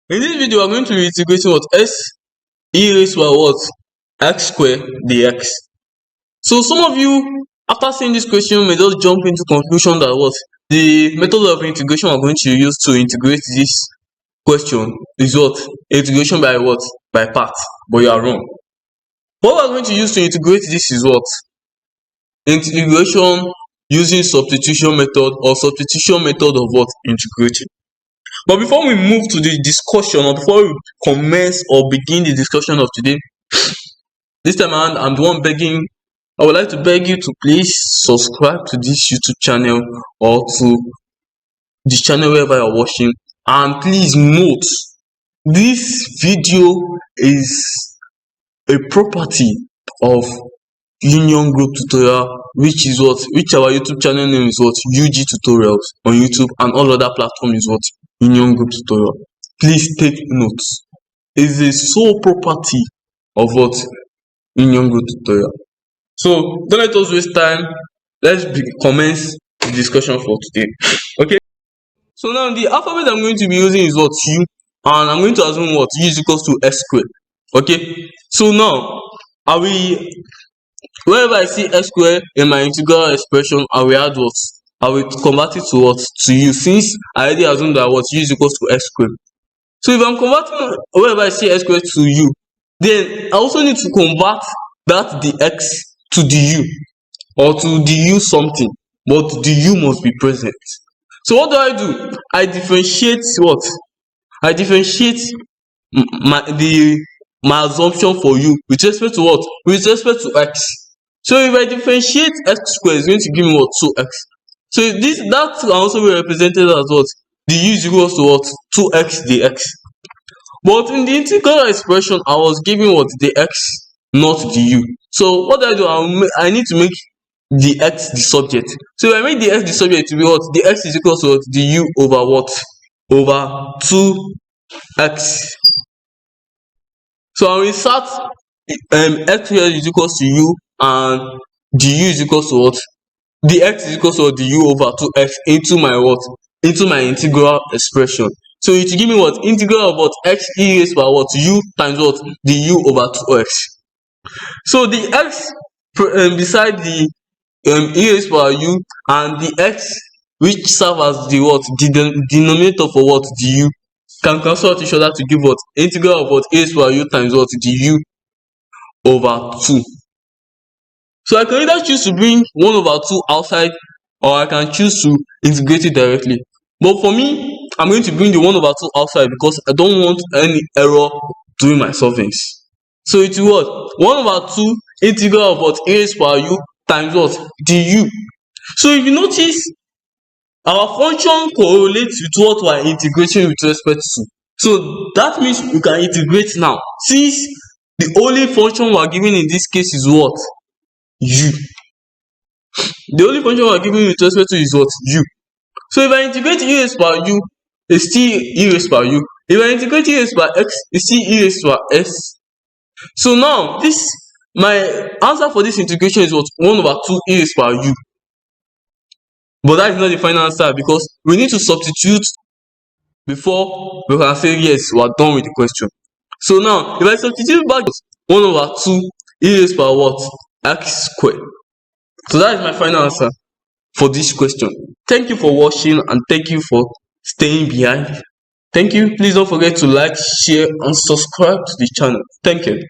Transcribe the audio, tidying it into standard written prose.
In this video, I'm going to be integrating what s e raised by what x squared dx. So some of you, after seeing this question, may just jump into conclusion that what the method of integration we're going to use to integrate this question is what integration by what by parts, but you are wrong. What we're going to use to integrate this is what integration using substitution method or substitution method of what integrating. But before we move to the discussion, or before we commence or begin the discussion of today, this time around I'm the one begging. I would like to beg you to please subscribe to this YouTube channel or to this channel wherever you're watching, and please note this video is a property of Union Group Tutorial, which our YouTube channel name is what UG Tutorials on YouTube, and all other platforms is what Union Group Tutorial. Please take notes. It's a sole property of what Union Group Tutorial. So don't let us waste time. Let's commence the discussion for today. Okay. So now the alphabet I'm going to be using is what U, and I'm going to assume what U is equals to x squared. Okay. So now wherever I see x squared in my integral expression, I will add what? I will convert it to what? To U, since I already assumed that what U is equals to x squared. So if I'm converting wherever I see x squared to U, then I also need to convert that the x to the U, or to the U something, but the U must be present. So what do? I differentiate what? I differentiate my assumption for U with respect to what? With respect to x. So if I differentiate x squared, it's going to give me what? 2x. So that can also be represented as what? The U is equals to what? 2x dx. But in the integral expression, I was giving what? The x, not the U. So what do? I need to make the x the subject. So if I make the x the subject, to be what? The x is equals to what? The U over what? Over 2x. So I will insert x here is equals to U, and the U is equals to what? The x is equals to the U over 2x into my what? Into my integral expression. So it will give me what? Integral of what? X e raised by what? U times what? The U over 2x. So the x beside the e raised by U, and the x which serve as the what? The denominator for what? The U, can cancel out each other to give what? Integral of what? E raised by U times what? The U over 2. So I can either choose to bring 1 over 2 outside, or I can choose to integrate it directly. But for me, I'm going to bring the 1 over 2 outside because I don't want any error during my solvings. So it will what? 1 over 2 integral of what? A raised by U times what? The U. So if you notice, our function correlates with what we are integrating with respect to. So that means we can integrate now, since the only function we are given in this case is what? U. The only function we are given with respect to is what? U. So if I integrate e raised by U, it's still e raised by U. If I integrate e raised by x, it's still e raised by s. So now my answer for this integration is what? 1 over 2 e raised by U. But that is not the final answer, because we need to substitute before we can say yes, we are done with the question. So now if I substitute back 1 over 2 e raised by what? X squared. So that is my final answer for this question. Thank you for watching, and thank you for staying behind. Thank you. Please don't forget to like, share, and subscribe to the channel. Thank you.